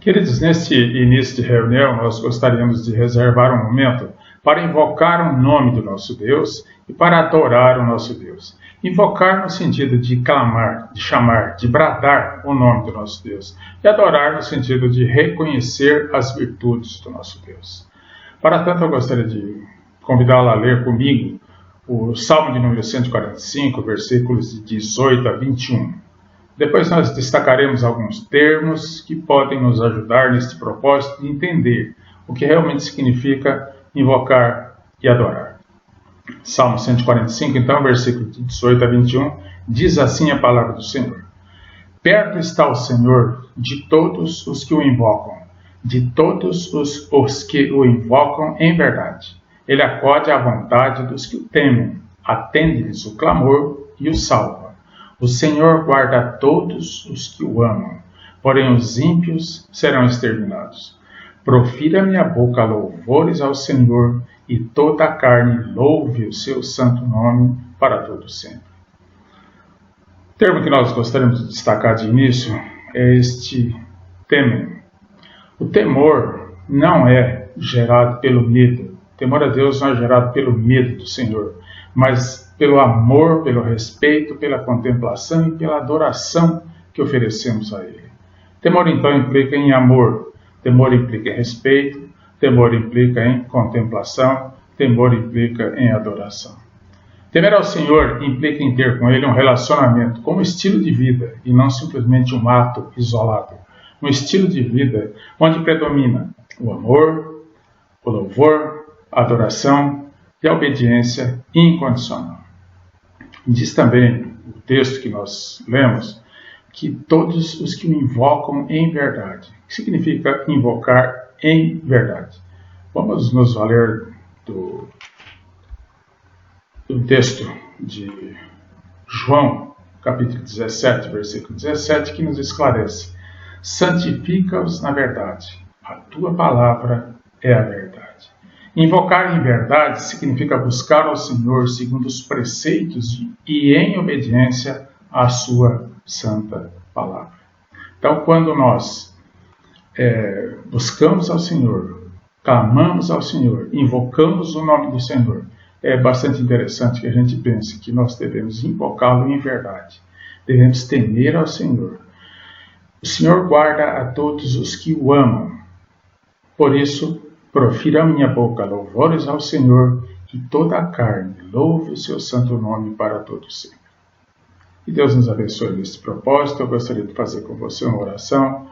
Queridos, neste início de reunião, nós gostaríamos de reservar um momento para invocar o nome do nosso Deus e para adorar o nosso Deus. Invocar no sentido de clamar, de chamar, de bradar o nome do nosso Deus. E adorar no sentido de reconhecer as virtudes do nosso Deus. Para tanto, eu gostaria de convidá-la a ler comigo o Salmo de número 145, versículos de 18 a 21. Depois nós destacaremos alguns termos que podem nos ajudar neste propósito de entender o que realmente significa invocar e adorar. Salmo 145, então, versículo de 18 a 21, diz assim a palavra do Senhor. Perto está o Senhor de todos os que o invocam, de todos os que o invocam em verdade. Ele acode à vontade dos que o temem, atende-lhes o clamor e o salva. O Senhor guarda todos os que o amam, porém os ímpios serão exterminados. Profira minha boca louvores ao Senhor, e toda a carne louve o seu santo nome para todo sempre. O termo que nós gostaríamos de destacar de início é este temem. O temor não é gerado pelo medo. O temor a Deus não é gerado pelo medo do Senhor, mas pelo amor, pelo respeito, pela contemplação e pela adoração que oferecemos a Ele. Temor, então, implica em amor, temor implica em respeito, temor implica em contemplação, temor implica em adoração. Temer ao Senhor implica em ter com Ele um relacionamento como estilo de vida e não simplesmente um ato isolado. Um estilo de vida onde predomina o amor, o louvor, a adoração e a obediência incondicional. Diz também o texto que nós lemos que todos os que o invocam em verdade. O que significa invocar em verdade? Vamos nos valer do texto de João, capítulo 17, versículo 17, que nos esclarece. Santifica-os na verdade. A tua palavra é a verdade. Invocar em verdade significa buscar ao Senhor segundo os preceitos e em obediência à sua santa palavra. Então, quando nós buscamos ao Senhor, clamamos ao Senhor, invocamos o nome do Senhor, é bastante interessante que a gente pense que nós devemos invocá-lo em verdade. Devemos temer ao Senhor. O Senhor guarda a todos os que o amam. Por isso, profira a minha boca louvores ao Senhor, e toda a carne louve o seu santo nome para todos sempre. Que Deus nos abençoe nesse propósito. Eu gostaria de fazer com você uma oração,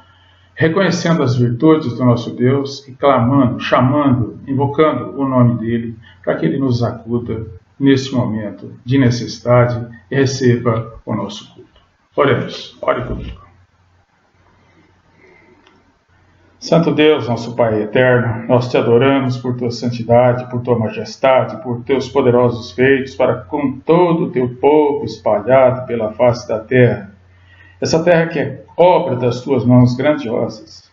reconhecendo as virtudes do nosso Deus e clamando, chamando, invocando o nome dele, para que ele nos acuda nesse momento de necessidade e receba o nosso culto. Oremos, ore comigo. Santo Deus, nosso Pai eterno, nós te adoramos por tua santidade, por tua majestade, por teus poderosos feitos para com todo o teu povo espalhado pela face da terra. Essa terra que é obra das tuas mãos grandiosas.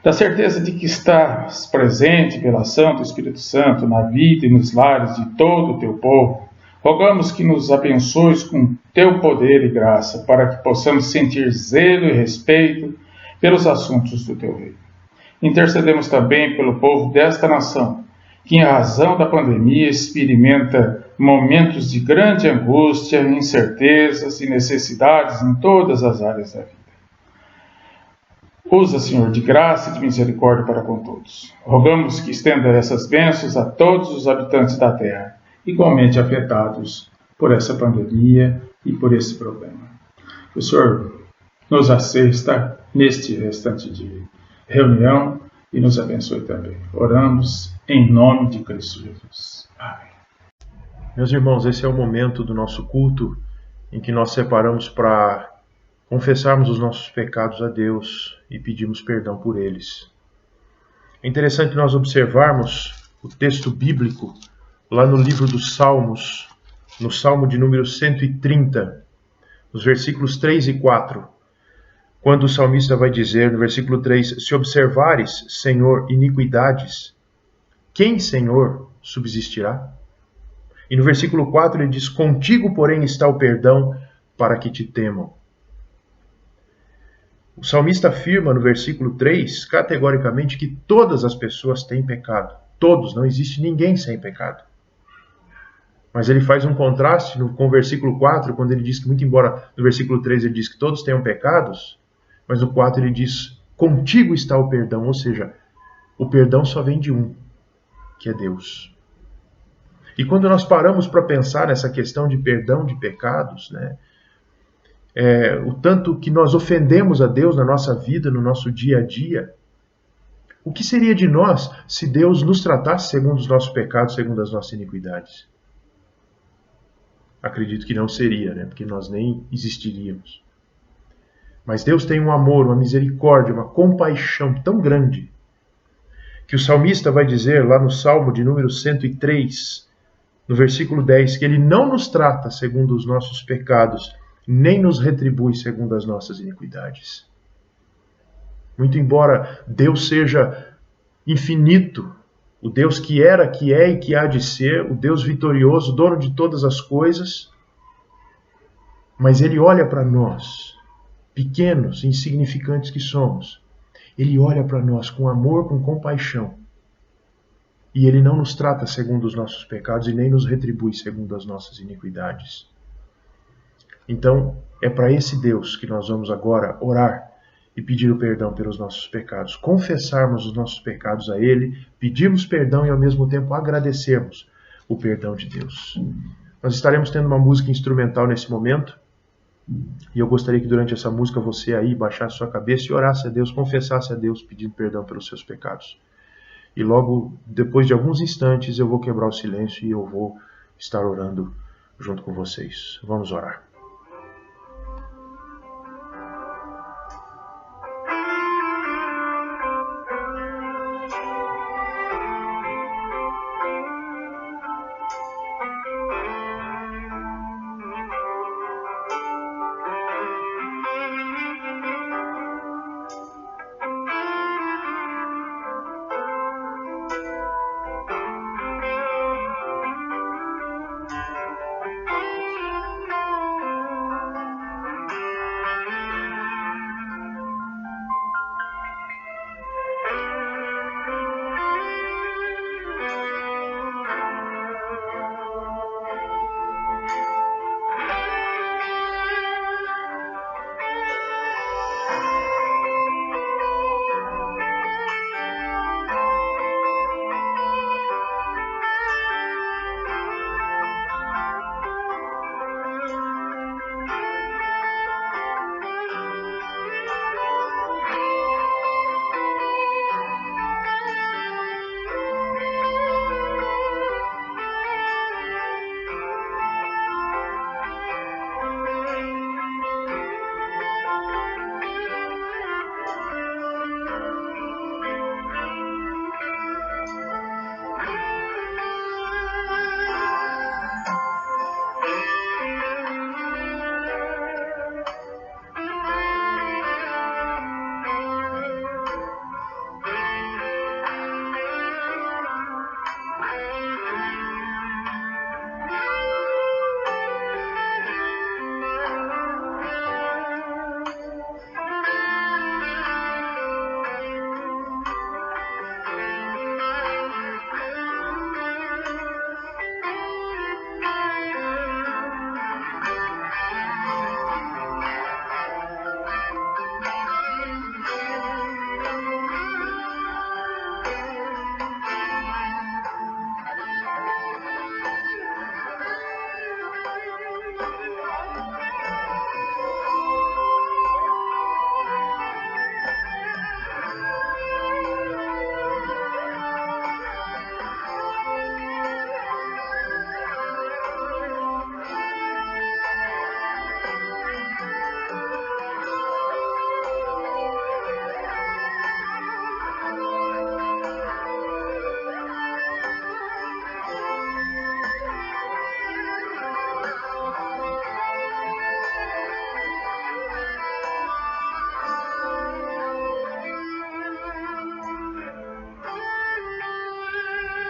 Da certeza de que estás presente pela ação do Espírito Santo na vida e nos lares de todo o teu povo, rogamos que nos abençoes com teu poder e graça, para que possamos sentir zelo e respeito pelos assuntos do teu reino. Intercedemos também pelo povo desta nação, que em razão da pandemia experimenta momentos de grande angústia, incertezas e necessidades em todas as áreas da vida. Usa, Senhor, de graça e de misericórdia para com todos. Rogamos que estenda essas bênçãos a todos os habitantes da terra, igualmente afetados por essa pandemia e por esse problema. Que o Senhor nos assista neste restante de reunião e nos abençoe também. Oramos em nome de Cristo Jesus. Amém. Meus irmãos, esse é o momento do nosso culto em que nós separamos para confessarmos os nossos pecados a Deus e pedimos perdão por eles. É interessante nós observarmos o texto bíblico lá no livro dos Salmos, no Salmo de número 130, nos versículos 3 e 4. Quando o salmista vai dizer, no versículo 3, se observares, Senhor, iniquidades, quem, Senhor, subsistirá? E no versículo 4 ele diz, contigo, porém, está o perdão para que te temam. O salmista afirma no versículo 3, categoricamente, que todas as pessoas têm pecado. Todos, não existe ninguém sem pecado. Mas ele faz um contraste com o versículo 4, quando ele diz que, muito embora no versículo 3 ele diz que todos tenham pecados, mas no 4 ele diz, contigo está o perdão, ou seja, o perdão só vem de um, que é Deus. E quando nós paramos para pensar nessa questão de perdão de pecados, né, o tanto que nós ofendemos a Deus na nossa vida, no nosso dia a dia, o que seria de nós se Deus nos tratasse segundo os nossos pecados, segundo as nossas iniquidades? Acredito que não seria, né? Porque nós nem existiríamos. Mas Deus tem um amor, uma misericórdia, uma compaixão tão grande, que o salmista vai dizer lá no Salmo de número 103, no versículo 10, que ele não nos trata segundo os nossos pecados, nem nos retribui segundo as nossas iniquidades. Muito embora Deus seja infinito, o Deus que era, que é e que há de ser, o Deus vitorioso, dono de todas as coisas, mas Ele olha para nós, pequenos, insignificantes que somos, Ele olha para nós com amor, com compaixão, e Ele não nos trata segundo os nossos pecados e nem nos retribui segundo as nossas iniquidades. Então, é para esse Deus que nós vamos agora orar e pedir o perdão pelos nossos pecados, confessarmos os nossos pecados a Ele, pedirmos perdão e ao mesmo tempo agradecermos o perdão de Deus. Nós estaremos tendo uma música instrumental nesse momento, e eu gostaria que durante essa música você aí baixasse sua cabeça e orasse a Deus, confessasse a Deus pedindo perdão pelos seus pecados. E logo, depois de alguns instantes, eu vou quebrar o silêncio e eu vou estar orando junto com vocês. Vamos orar.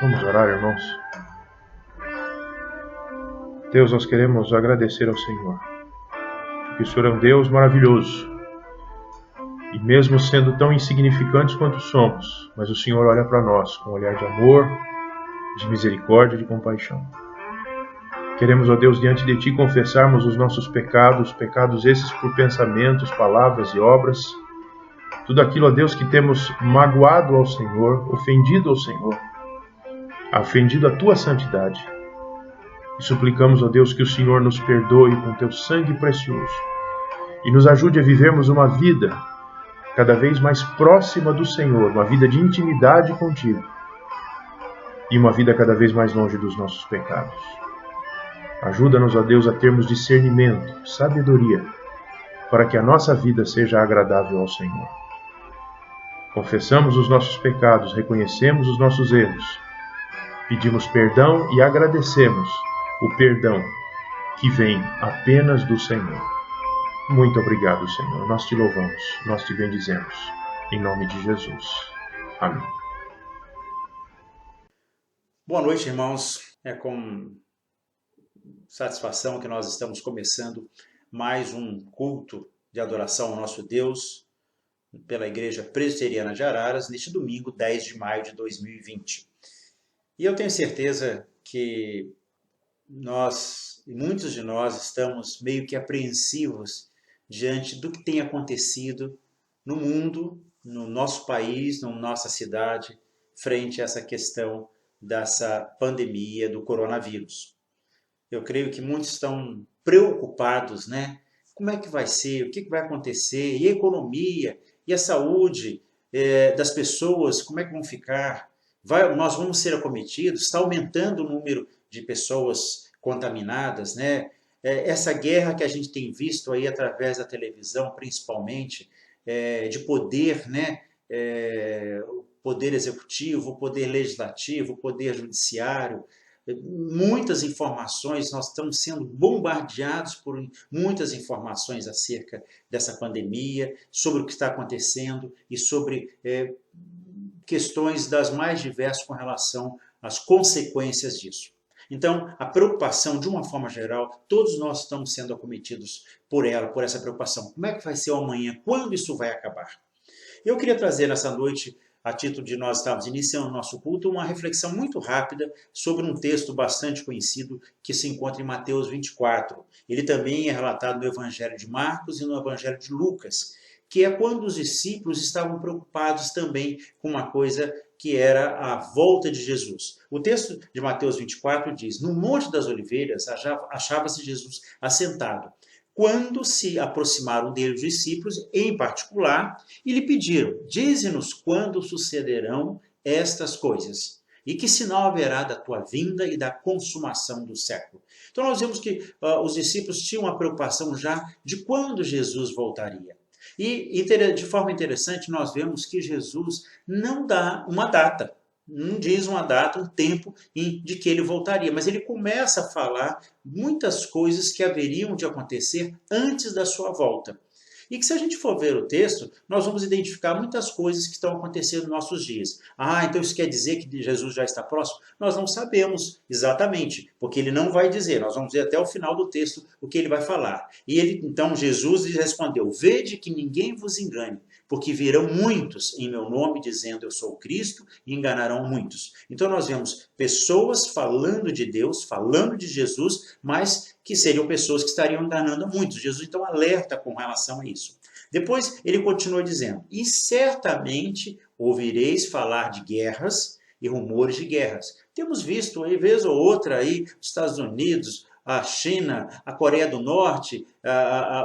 Vamos orar, irmãos. Deus, nós queremos agradecer ao Senhor, porque o Senhor é um Deus maravilhoso, E mesmo sendo tão insignificantes quanto somos, mas o Senhor olha para nós com um olhar de amor, de misericórdia e de compaixão. Queremos, ó Deus, diante de Ti confessarmos os nossos pecados, pecados esses por pensamentos, palavras e obras, tudo aquilo, ó Deus, que temos magoado ao Senhor, ofendido ao Senhor, ofendido a Tua santidade. E suplicamos, ó Deus, que o Senhor nos perdoe com Teu sangue precioso e nos ajude a vivermos uma vida cada vez mais próxima do Senhor, uma vida de intimidade contigo e uma vida cada vez mais longe dos nossos pecados. Ajuda-nos, ó Deus, a termos discernimento, sabedoria, para que a nossa vida seja agradável ao Senhor. Confessamos os nossos pecados, reconhecemos os nossos erros, pedimos perdão e agradecemos o perdão que vem apenas do Senhor. Muito obrigado, Senhor. Nós te louvamos, nós te bendizemos. Em nome de Jesus. Amém. Boa noite, irmãos. É com satisfação que nós estamos começando mais um culto de adoração ao nosso Deus pela Igreja Presbiteriana de Araras, neste domingo, 10 de maio de 2020. E eu tenho certeza que muitos de nós estamos meio que apreensivos diante do que tem acontecido no mundo, no nosso país, na nossa cidade, frente a essa questão dessa pandemia do coronavírus. Eu creio que muitos estão preocupados, né? Como é que vai ser? O que vai acontecer? E a economia? E a saúde das pessoas? Como é que vão ficar? Nós vamos ser acometidos? Está aumentando o número de pessoas contaminadas, né? Essa guerra que a gente tem visto aí através da televisão, principalmente, de poder, né? O poder executivo, o poder legislativo, o poder judiciário, muitas informações, nós estamos sendo bombardeados por muitas informações acerca dessa pandemia, sobre o que está acontecendo e sobre questões das mais diversas com relação às consequências disso. Então, a preocupação, de uma forma geral, todos nós estamos sendo acometidos por ela, por essa preocupação. Como é que vai ser o amanhã? Quando isso vai acabar? Eu queria trazer nessa noite, a título de nós estarmos iniciando o nosso culto, uma reflexão muito rápida sobre um texto bastante conhecido que se encontra em Mateus 24. Ele também é relatado no Evangelho de Marcos e no Evangelho de Lucas, que é quando os discípulos estavam preocupados também com uma coisa que era a volta de Jesus. O texto de Mateus 24 diz: no Monte das Oliveiras achava-se Jesus assentado, quando se aproximaram dele os discípulos, em particular, e lhe pediram: dize-nos quando sucederão estas coisas, e que sinal haverá da tua vinda e da consumação do século. Então nós vemos que os discípulos tinham uma preocupação já de quando Jesus voltaria. E de forma interessante, nós vemos que Jesus não dá uma data, não diz uma data, um tempo de que ele voltaria, mas ele começa a falar muitas coisas que haveriam de acontecer antes da sua volta. E que se a gente for ver o texto, nós vamos identificar muitas coisas que estão acontecendo nos nossos dias. Então isso quer dizer que Jesus já está próximo? Nós não sabemos exatamente, porque ele não vai dizer. Nós vamos ver até o final do texto o que ele vai falar. Então Jesus lhe respondeu: vede que ninguém vos engane, porque virão muitos em meu nome dizendo eu sou o Cristo e enganarão muitos. Então nós vemos pessoas falando de Deus, falando de Jesus, mas que seriam pessoas que estariam enganando muitos. Jesus então alerta com relação a isso. Depois ele continua dizendo: e certamente ouvireis falar de guerras e rumores de guerras. Temos visto aí, vez ou outra, aí, os Estados Unidos, a China, a Coreia do Norte,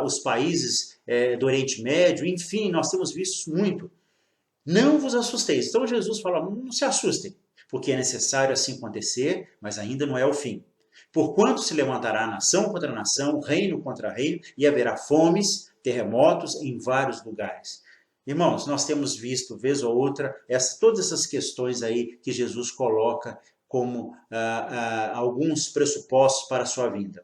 os países do Oriente Médio, enfim, nós temos visto isso muito. Não vos assusteis. Então Jesus fala: não se assustem, porque é necessário assim acontecer, mas ainda não é o fim. Porquanto se levantará nação contra nação, reino contra reino, e haverá fomes, terremotos em vários lugares. Irmãos, nós temos visto, vez ou outra, todas essas questões aí que Jesus coloca como alguns pressupostos para a sua vinda.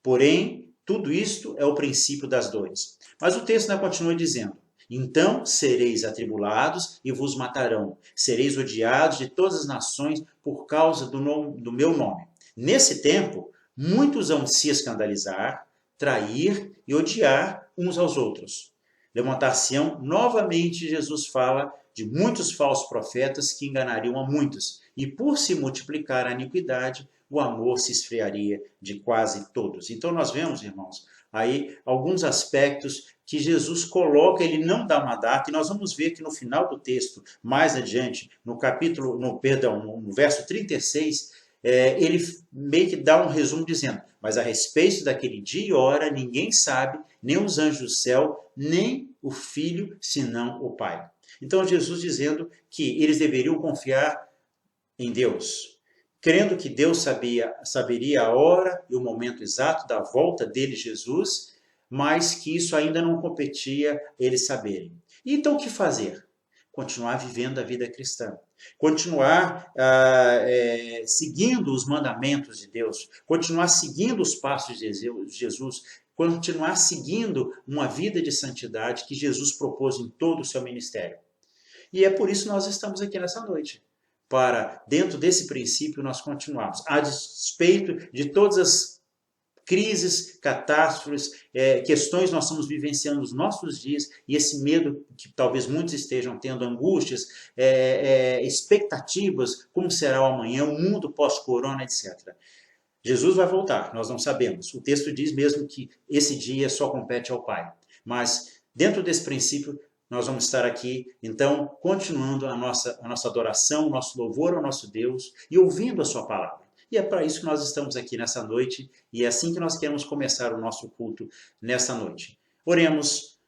Porém, tudo isto é o princípio das dores. Mas o texto continua dizendo: então sereis atribulados e vos matarão. Sereis odiados de todas as nações por causa do meu nome. Nesse tempo, muitos hão de se escandalizar, trair e odiar uns aos outros. Levantar-se-ão, novamente Jesus fala de muitos falsos profetas que enganariam a muitos. E por se multiplicar a iniquidade, o amor se esfriaria de quase todos. Então nós vemos, irmãos, aí alguns aspectos que Jesus coloca, ele não dá uma data, e nós vamos ver que no final do texto, mais adiante, no verso 36, ele meio que dá um resumo dizendo: mas a respeito daquele dia e hora, ninguém sabe, nem os anjos do céu, nem o Filho, senão o Pai. Então Jesus dizendo que eles deveriam confiar em Deus, crendo que Deus saberia a hora e o momento exato da volta dele, Jesus, mas que isso ainda não competia eles saberem. E então o que fazer? Continuar vivendo a vida cristã. Continuar seguindo os mandamentos de Deus. Continuar seguindo os passos de Jesus. Continuar seguindo uma vida de santidade que Jesus propôs em todo o seu ministério. E é por isso que nós estamos aqui nessa noite. Para, dentro desse princípio, nós continuarmos. A despeito de todas as crises, catástrofes, questões que nós estamos vivenciando nos nossos dias, e esse medo que talvez muitos estejam tendo, angústias, expectativas, como será o amanhã, o mundo pós-corona, etc. Jesus vai voltar, nós não sabemos. O texto diz mesmo que esse dia só compete ao Pai. Mas, dentro desse princípio, nós vamos estar aqui, então, continuando a nossa adoração, o nosso louvor ao nosso Deus e ouvindo a sua palavra. E é para isso que nós estamos aqui nessa noite, e é assim que nós queremos começar o nosso culto nessa noite. Oremos.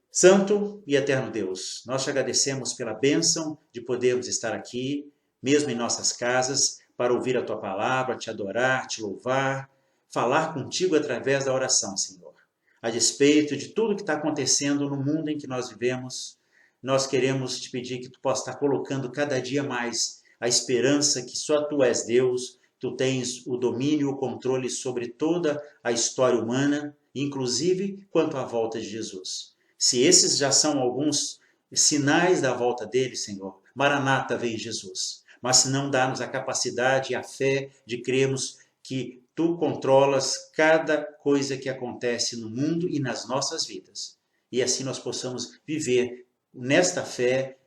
Santo e eterno Deus, nós te agradecemos pela bênção de podermos estar aqui, mesmo em nossas casas, para ouvir a tua palavra, te adorar, te louvar, falar contigo através da oração, Senhor. A despeito de tudo que está acontecendo no mundo em que nós vivemos, nós queremos te pedir que tu possa estar colocando cada dia mais a esperança que só tu és Deus, tu tens o domínio e o controle sobre toda a história humana, inclusive quanto à volta de Jesus. Se esses já são alguns sinais da volta dele, Senhor, Maranata, vem Jesus. Mas se não dá-nos a capacidade e a fé de crermos que tu controlas cada coisa que acontece no mundo e nas nossas vidas. E assim nós possamos viver nesta fé,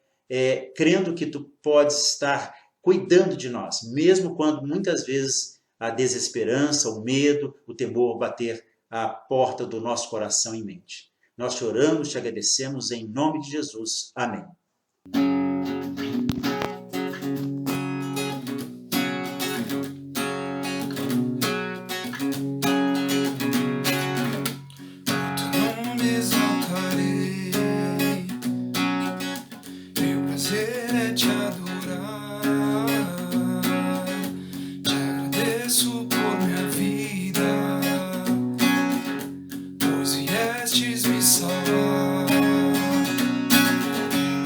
crendo que tu podes estar cuidando de nós, mesmo quando muitas vezes a desesperança, o medo, o temor bater à porta do nosso coração e mente. Nós te oramos, te agradecemos em nome de Jesus. Amém.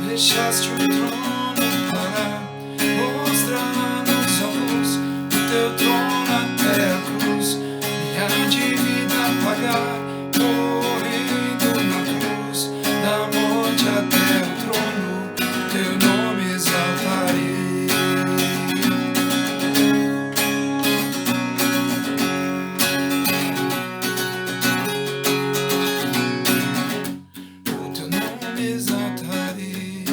Deixaste o trono para mostrar-nos a luz, o teu trono até a cruz, minha dívida a pagar, morrendo na cruz, da morte até o trono, teu nome exaltarei. O teu nome exaltarei.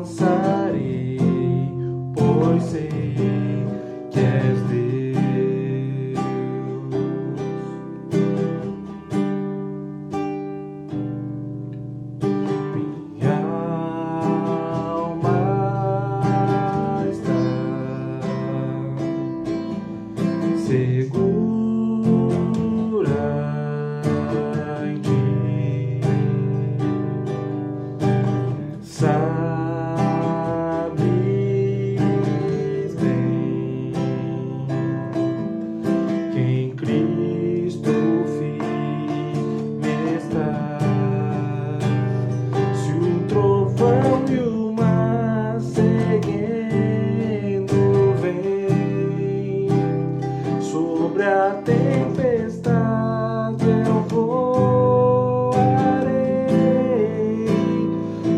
descansarei, pois sei que és Deus. Minha alma está segura em ti. Sabes bem que em Cristo firme estás. Se o trovão e o mar seguindo vem, sobre a tempestade eu voarei,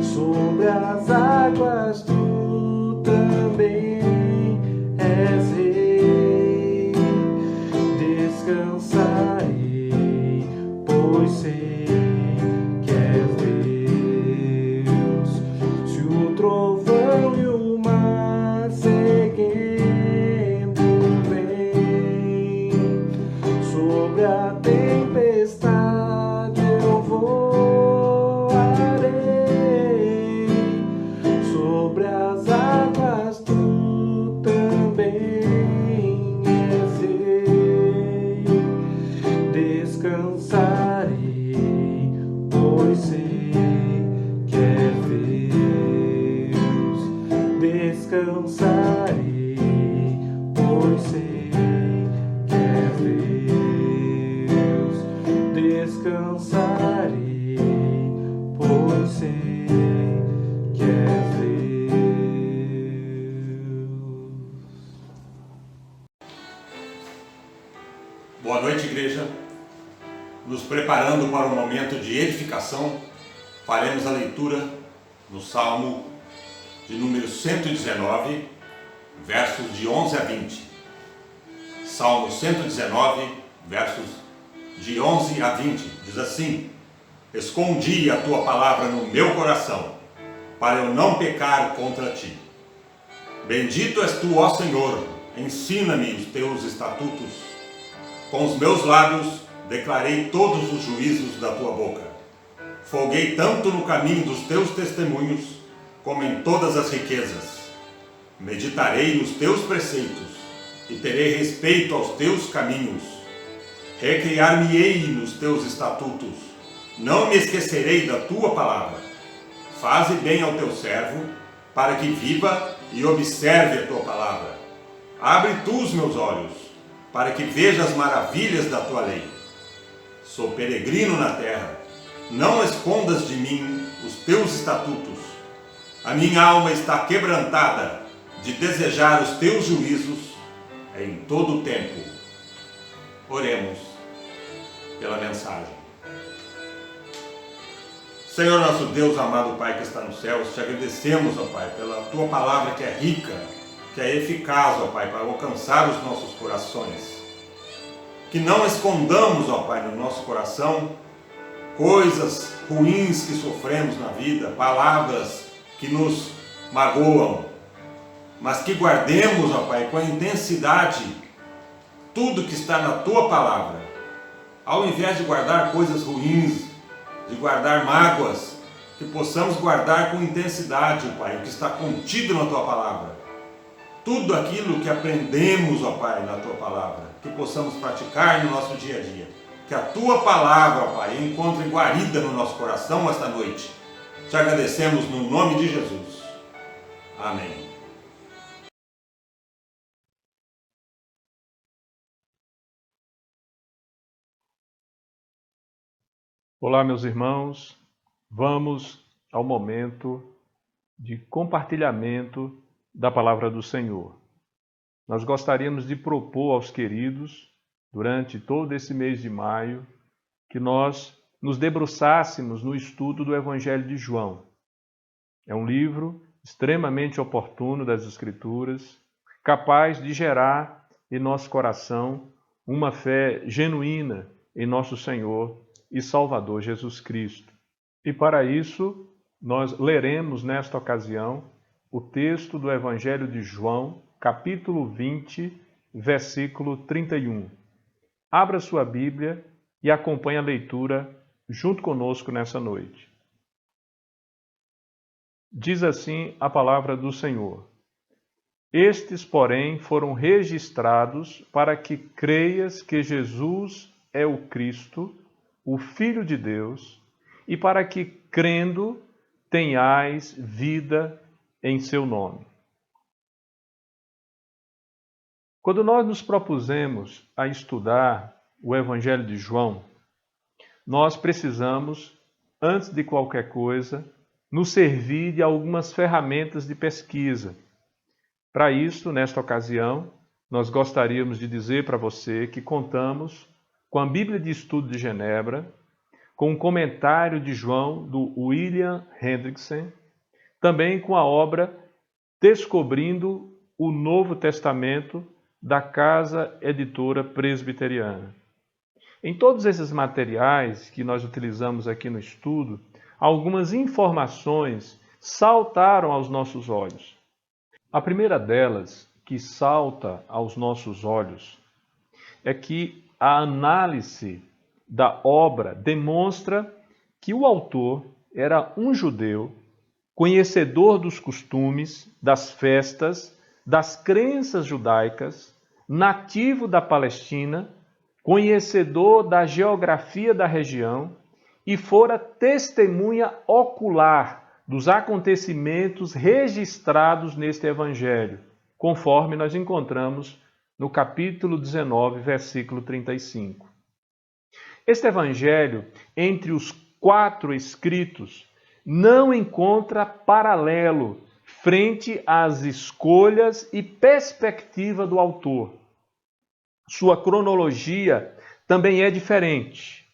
sobre as águas tu também és rei. Descansarei, pois sei que és Deus. Se o trovão e o mar seguindo vem, sobre a tempestade eu voarei, sobre as águas tu também és rei. Descansarei, pois sei que és Deus. Descansarei, pois sei que és Deus. Descansarei, pois sei que és Deus. Boa noite, igreja. Nos preparando para um momento de edificação, faremos a leitura no Salmo de número 119, versos de 11 a 20. Salmo 119, versos de 11 a 20, diz assim: Escondi a tua palavra no meu coração, para eu não pecar contra ti. Bendito és tu, ó Senhor, ensina-me os teus estatutos. Com os meus lábios declarei todos os juízos da tua boca. Folguei tanto no caminho dos teus testemunhos, como em todas as riquezas. Meditarei nos teus preceitos, e terei respeito aos teus caminhos. Recriar-me-ei nos teus estatutos, não me esquecerei da tua palavra. Faze bem ao teu servo, para que viva e observe a tua palavra. Abre tu os meus olhos, para que veja as maravilhas da tua lei. Sou peregrino na terra, não escondas de mim os teus estatutos. A minha alma está quebrantada de desejar os teus juízos em todo o tempo. Oremos pela mensagem. Senhor nosso Deus, amado Pai que está nos céus, te agradecemos, ó Pai, pela tua palavra que é rica, que é eficaz, ó Pai, para alcançar os nossos corações. Que não escondamos, ó Pai, no nosso coração coisas ruins que sofremos na vida, palavras que nos magoam, mas que guardemos, ó Pai, com intensidade tudo que está na tua palavra. Ao invés de guardar coisas ruins, de guardar mágoas, que possamos guardar com intensidade, ó Pai, o que está contido na tua palavra. Tudo aquilo que aprendemos, ó Pai, na tua palavra, que possamos praticar no nosso dia a dia. Que a tua palavra, ó Pai, encontre guarida no nosso coração esta noite. Te agradecemos no nome de Jesus. Amém. Olá, meus irmãos. Vamos ao momento de compartilhamento da palavra do Senhor. Nós gostaríamos de propor aos queridos, durante todo esse mês de maio, que nós nos debruçássemos no estudo do Evangelho de João. É um livro extremamente oportuno das Escrituras, capaz de gerar em nosso coração uma fé genuína em nosso Senhor e Salvador Jesus Cristo. E para isso, nós leremos nesta ocasião o texto do Evangelho de João, capítulo 20, versículo 31. Abra sua Bíblia e acompanhe a leitura junto conosco nessa noite. Diz assim a palavra do Senhor: Estes, porém, foram registrados para que creias que Jesus é o Cristo, o Filho de Deus, e para que, crendo, tenhais vida em seu nome. Quando nós nos propusemos a estudar o Evangelho de João, nós precisamos, antes de qualquer coisa, nos servir de algumas ferramentas de pesquisa. Para isso, nesta ocasião, nós gostaríamos de dizer para você que contamos com a Bíblia de Estudo de Genebra, com um comentário de João do William Hendrickson, também com a obra Descobrindo o Novo Testamento da Casa Editora Presbiteriana. Em todos esses materiais que nós utilizamos aqui no estudo, algumas informações saltaram aos nossos olhos. A primeira delas, que salta aos nossos olhos, é que a análise da obra demonstra que o autor era um judeu, conhecedor dos costumes, das festas, das crenças judaicas, nativo da Palestina, conhecedor da geografia da região e fora testemunha ocular dos acontecimentos registrados neste evangelho, conforme nós encontramos no capítulo 19, versículo 35. Este evangelho, entre os 4 escritos, não encontra paralelo frente às escolhas e perspectiva do autor. Sua cronologia também é diferente.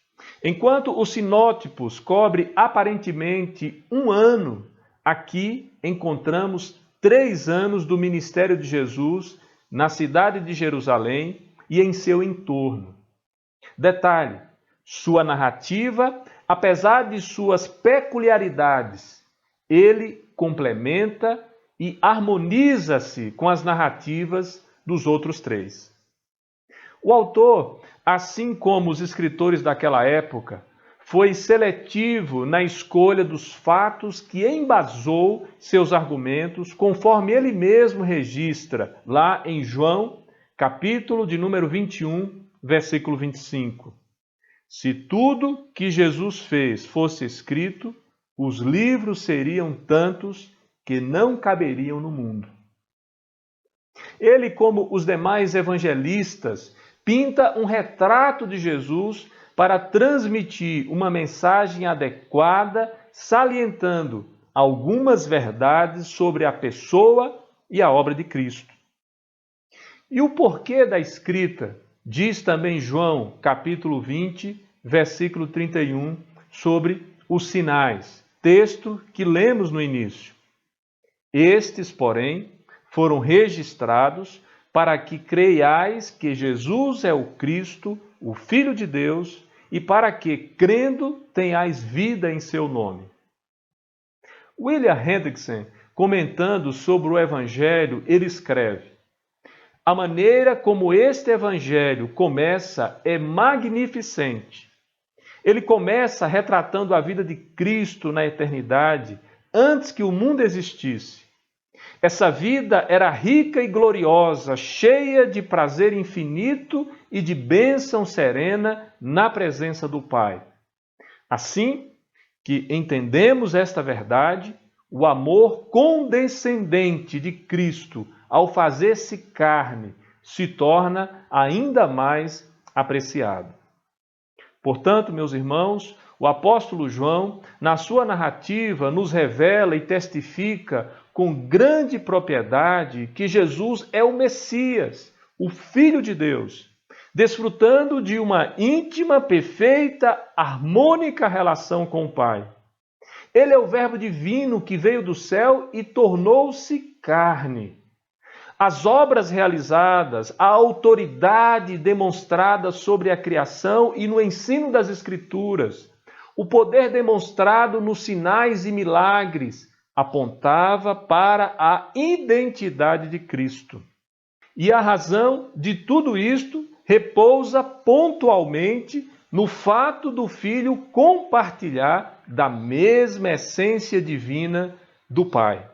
Enquanto os sinótipos cobrem aparentemente 1 ano, aqui encontramos 3 anos do ministério de Jesus na cidade de Jerusalém e em seu entorno. Detalhe: sua narrativa, apesar de suas peculiaridades, ele complementa e harmoniza-se com as narrativas dos outros 3. O autor, assim como os escritores daquela época, foi seletivo na escolha dos fatos que embasou seus argumentos, conforme ele mesmo registra lá em João, capítulo de número 21, versículo 25. Se tudo que Jesus fez fosse escrito, os livros seriam tantos que não caberiam no mundo. Ele, como os demais evangelistas, pinta um retrato de Jesus para transmitir uma mensagem adequada, salientando algumas verdades sobre a pessoa e a obra de Cristo. E o porquê da escrita, diz também João, capítulo 20, versículo 31, sobre os sinais, texto que lemos no início. Estes, porém, foram registrados para que creiais que Jesus é o Cristo, o Filho de Deus, e para que, crendo, tenhais vida em seu nome. William Hendrickson, comentando sobre o Evangelho, ele escreve: a maneira como este Evangelho começa é magnificente. Ele começa retratando a vida de Cristo na eternidade, antes que o mundo existisse. Essa vida era rica e gloriosa, cheia de prazer infinito e de bênção serena na presença do Pai. Assim que entendemos esta verdade, o amor condescendente de Cristo, ao fazer-se carne, se torna ainda mais apreciado. Portanto, meus irmãos, o apóstolo João, na sua narrativa, nos revela e testifica com grande propriedade que Jesus é o Messias, o Filho de Deus, desfrutando de uma íntima, perfeita, harmônica relação com o Pai. Ele é o Verbo divino que veio do céu e tornou-se carne. As obras realizadas, a autoridade demonstrada sobre a criação e no ensino das Escrituras, o poder demonstrado nos sinais e milagres, apontava para a identidade de Cristo. E a razão de tudo isto repousa pontualmente no fato do Filho compartilhar da mesma essência divina do Pai.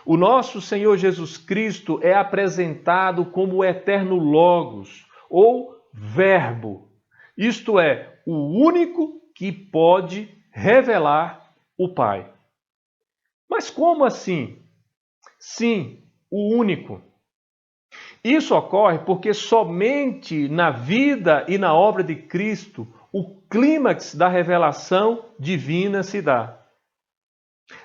O nosso Senhor Jesus Cristo é apresentado como o eterno Logos, ou Verbo, isto é, o único que pode revelar o Pai. Mas como assim? Sim, o único. Isso ocorre porque somente na vida e na obra de Cristo o clímax da revelação divina se dá.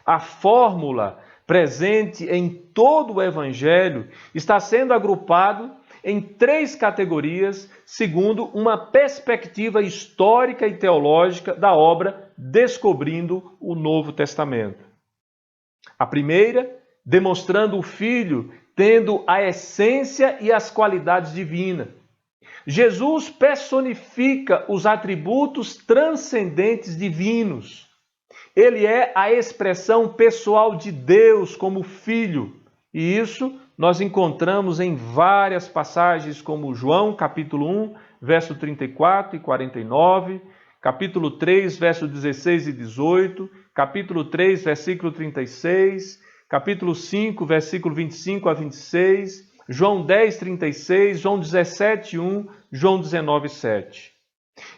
A fórmula presente em todo o Evangelho está sendo agrupado em 3 categorias, segundo uma perspectiva histórica e teológica da obra Descobrindo o Novo Testamento. A primeira, demonstrando o Filho tendo a essência e as qualidades divinas. Jesus personifica os atributos transcendentes divinos. Ele é a expressão pessoal de Deus como Filho. E isso nós encontramos em várias passagens, como João, capítulo 1, verso 34 e 49, capítulo 3, verso 16 e 18, capítulo 3, versículo 36, capítulo 5, versículo 25 a 26, João 10, 36, João 17, 1, João 19, 7.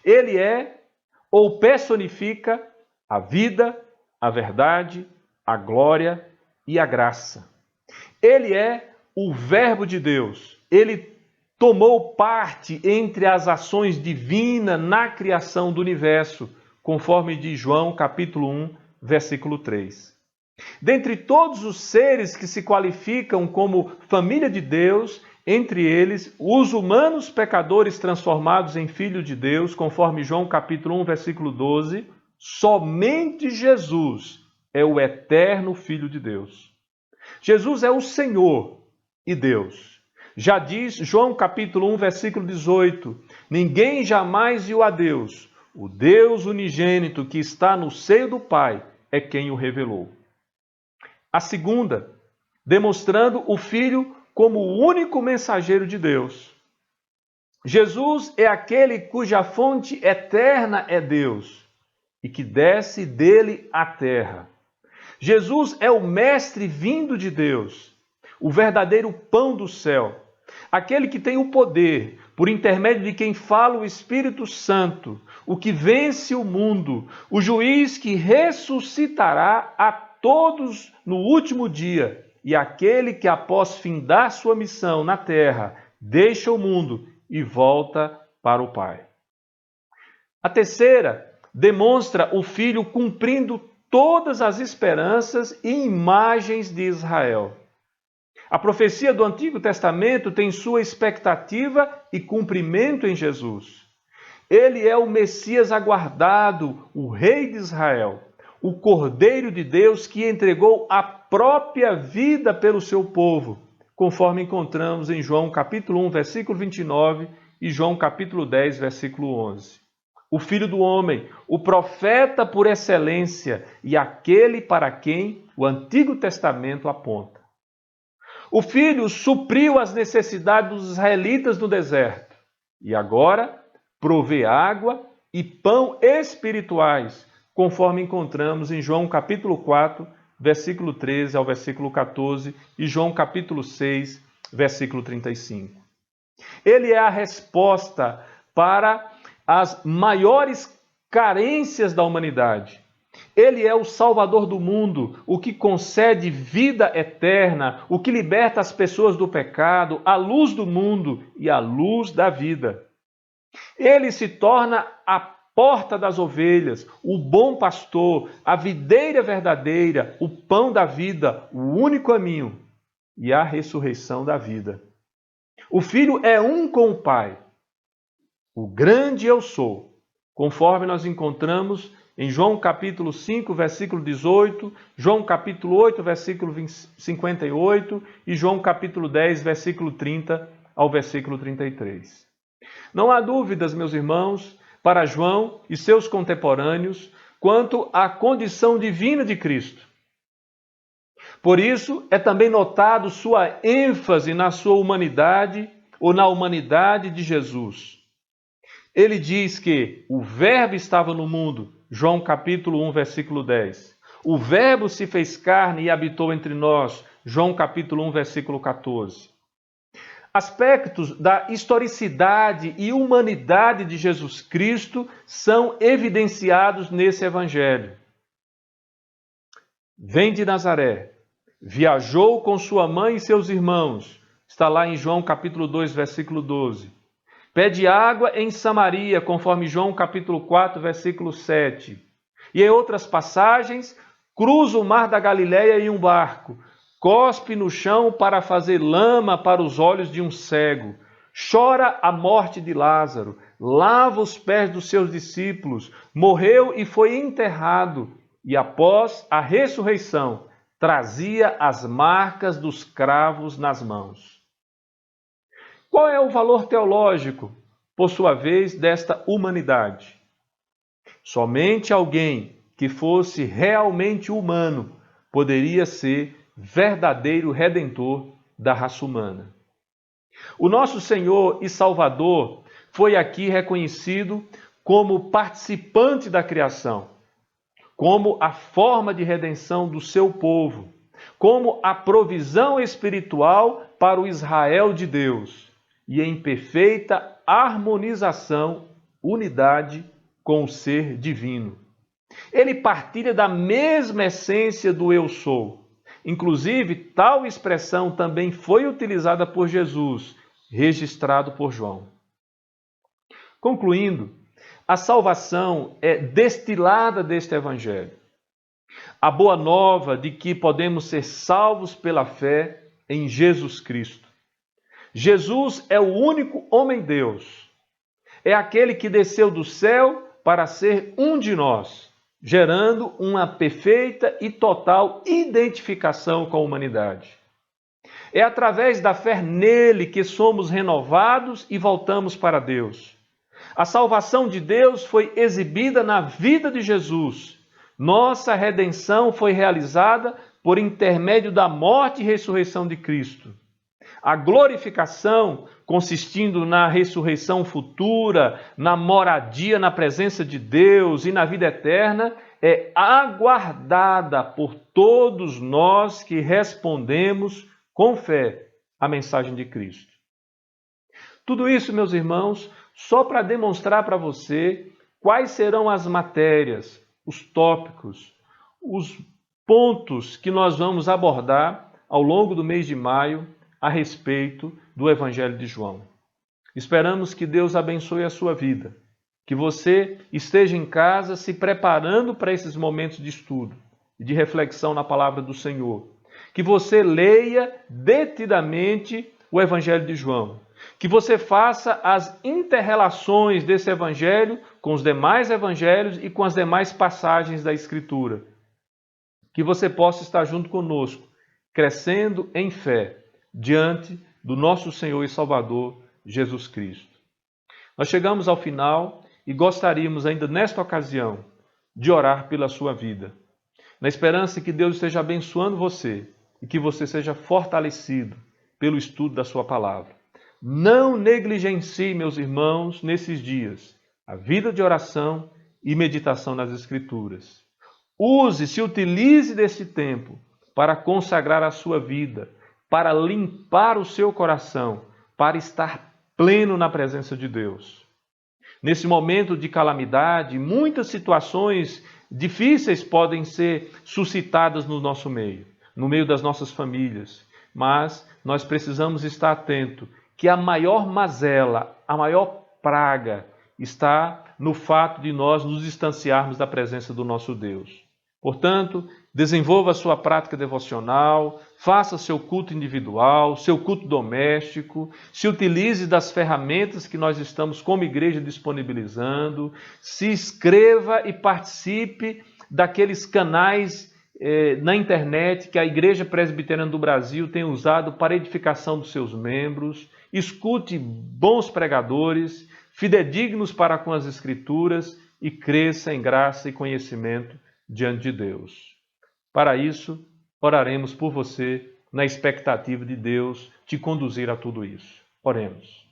Ele é ou personifica a vida, a verdade, a glória e a graça. Ele é o Verbo de Deus. Ele tomou parte entre as ações divinas na criação do universo, conforme diz João, capítulo 1, versículo 3. Dentre todos os seres que se qualificam como família de Deus, entre eles, os humanos pecadores transformados em filhos de Deus, conforme João capítulo 1, versículo 12, somente Jesus é o eterno Filho de Deus. Jesus é o Senhor e Deus. Já diz João capítulo 1, versículo 18, ninguém jamais viu a Deus, o Deus unigênito que está no seio do Pai é quem o revelou. A segunda, demonstrando o Filho como o único mensageiro de Deus. Jesus é aquele cuja fonte eterna é Deus e que desce dele à terra. Jesus é o mestre vindo de Deus, o verdadeiro pão do céu, aquele que tem o poder, por intermédio de quem fala o Espírito Santo, o que vence o mundo, o juiz que ressuscitará a todos no último dia, e aquele que, após findar sua missão na terra, deixa o mundo e volta para o Pai. A terceira demonstra o Filho cumprindo todas as esperanças e imagens de Israel. A profecia do Antigo Testamento tem sua expectativa e cumprimento em Jesus. Ele é o Messias aguardado, o Rei de Israel, o Cordeiro de Deus que entregou a própria vida pelo seu povo, conforme encontramos em João capítulo 1, versículo 29 e João capítulo 10, versículo 11. O Filho do Homem, o profeta por excelência e aquele para quem o Antigo Testamento aponta. O Filho supriu as necessidades dos israelitas no deserto e agora provê água e pão espirituais, conforme encontramos em João capítulo 4, versículo 13 ao versículo 14 e João capítulo 6, versículo 35. Ele é a resposta para as maiores carências da humanidade. Ele é o Salvador do mundo, o que concede vida eterna, o que liberta as pessoas do pecado, a luz do mundo e a luz da vida. Ele se torna a porta das ovelhas, o bom pastor, a videira verdadeira, o pão da vida, o único caminho e a ressurreição da vida. O Filho é um com o Pai. O grande eu sou, conforme nós encontramos em João capítulo 5, versículo 18, João capítulo 8, versículo 58 e João capítulo 10, versículo 30 ao versículo 33. Não há dúvidas, meus irmãos, para João e seus contemporâneos, quanto à condição divina de Cristo. Por isso, é também notado sua ênfase na sua humanidade ou na humanidade de Jesus. Ele diz que o Verbo estava no mundo, João capítulo 1, versículo 10. O Verbo se fez carne e habitou entre nós, João capítulo 1, versículo 14. Aspectos da historicidade e humanidade de Jesus Cristo são evidenciados nesse evangelho. Vem de Nazaré, viajou com sua mãe e seus irmãos, está lá em João capítulo 2, versículo 12. Pede água em Samaria, conforme João capítulo 4, versículo 7. E em outras passagens, cruza o mar da Galileia em um barco, cospe no chão para fazer lama para os olhos de um cego, chora a morte de Lázaro, lava os pés dos seus discípulos, morreu e foi enterrado, e após a ressurreição, trazia as marcas dos cravos nas mãos. Qual é o valor teológico, por sua vez, desta humanidade? Somente alguém que fosse realmente humano poderia ser verdadeiro redentor da raça humana. O nosso Senhor e Salvador foi aqui reconhecido como participante da criação, como a forma de redenção do seu povo, como a provisão espiritual para o Israel de Deus, e em perfeita harmonização, unidade com o ser divino. Ele partilha da mesma essência do eu sou. Inclusive, tal expressão também foi utilizada por Jesus, registrado por João. Concluindo, a salvação é destilada deste evangelho. A boa nova de que podemos ser salvos pela fé em Jesus Cristo. Jesus é o único homem-Deus. É aquele que desceu do céu para ser um de nós, gerando uma perfeita e total identificação com a humanidade. É através da fé nele que somos renovados e voltamos para Deus. A salvação de Deus foi exibida na vida de Jesus. Nossa redenção foi realizada por intermédio da morte e ressurreição de Cristo. A glorificação, consistindo na ressurreição futura, na moradia na presença de Deus e na vida eterna, é aguardada por todos nós que respondemos com fé à mensagem de Cristo. Tudo isso, meus irmãos, só para demonstrar para você quais serão as matérias, os tópicos, os pontos que nós vamos abordar ao longo do mês de maio a respeito do Evangelho de João. Esperamos que Deus abençoe a sua vida, que você esteja em casa se preparando para esses momentos de estudo e de reflexão na palavra do Senhor, que você leia detidamente o Evangelho de João, que você faça as interrelações desse Evangelho com os demais Evangelhos e com as demais passagens da Escritura, que você possa estar junto conosco, crescendo em fé, diante do nosso Senhor e Salvador, Jesus Cristo. Nós chegamos ao final e gostaríamos ainda nesta ocasião de orar pela sua vida, na esperança que Deus esteja abençoando você e que você seja fortalecido pelo estudo da sua palavra. Não negligencie, meus irmãos, nesses dias, a vida de oração e meditação nas Escrituras. Se utilize desse tempo para consagrar a sua vida, para limpar o seu coração, para estar pleno na presença de Deus. Nesse momento de calamidade, muitas situações difíceis podem ser suscitadas no nosso meio, no meio das nossas famílias, mas nós precisamos estar atento que a maior mazela, a maior praga está no fato de nós nos distanciarmos da presença do nosso Deus. Portanto, desenvolva a sua prática devocional, faça seu culto individual, seu culto doméstico, se utilize das ferramentas que nós estamos como igreja disponibilizando, se inscreva e participe daqueles canais na internet que a Igreja Presbiteriana do Brasil tem usado para edificação dos seus membros, escute bons pregadores, fidedignos para com as Escrituras e cresça em graça e conhecimento diante de Deus. Para isso, oraremos por você na expectativa de Deus te conduzir a tudo isso. Oremos.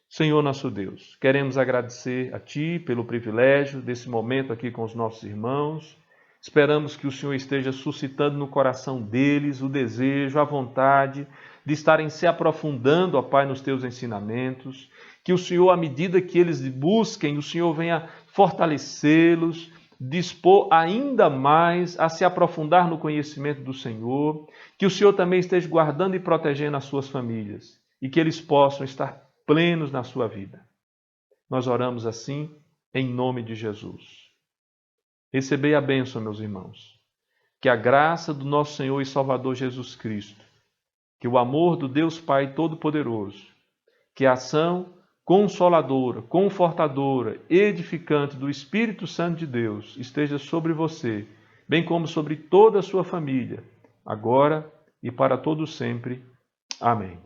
Senhor nosso Deus, queremos agradecer a Ti pelo privilégio desse momento aqui com os nossos irmãos. Esperamos que o Senhor esteja suscitando no coração deles o desejo, a vontade de estarem se aprofundando, ó Pai, nos Teus ensinamentos. Que o Senhor, à medida que eles busquem, o Senhor venha fortalecê-los, dispor ainda mais a se aprofundar no conhecimento do Senhor. Que o Senhor também esteja guardando e protegendo as suas famílias e que eles possam estar plenos na sua vida. Nós oramos assim em nome de Jesus. Recebei a bênção, meus irmãos. Que a graça do nosso Senhor e Salvador Jesus Cristo, que o amor do Deus Pai Todo-Poderoso, que a ação consoladora, confortadora, edificante do Espírito Santo de Deus esteja sobre você, bem como sobre toda a sua família, agora e para todo sempre. Amém.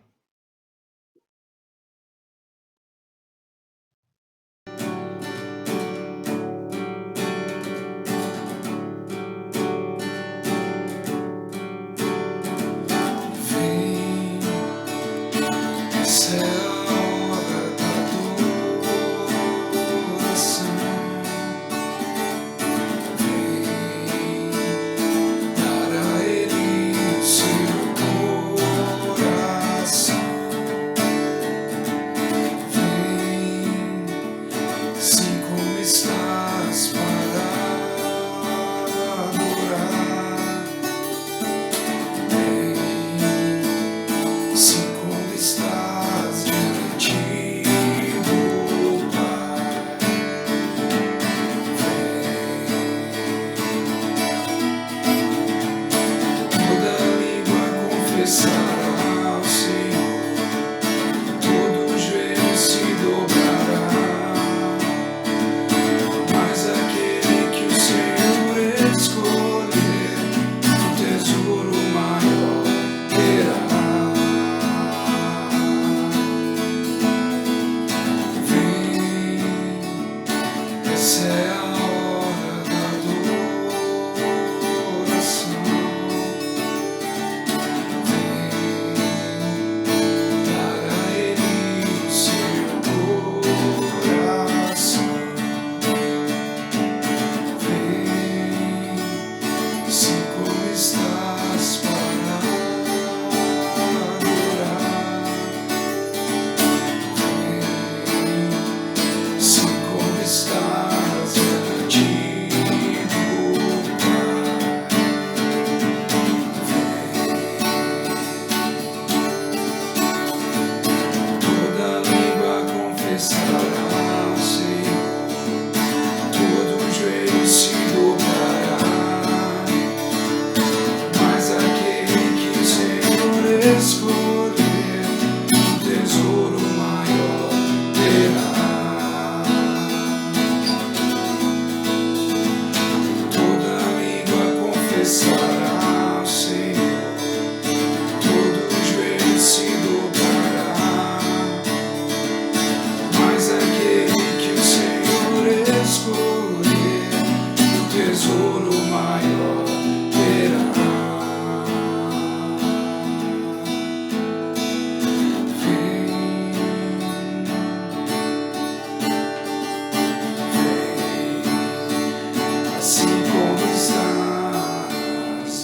Toda língua confessará.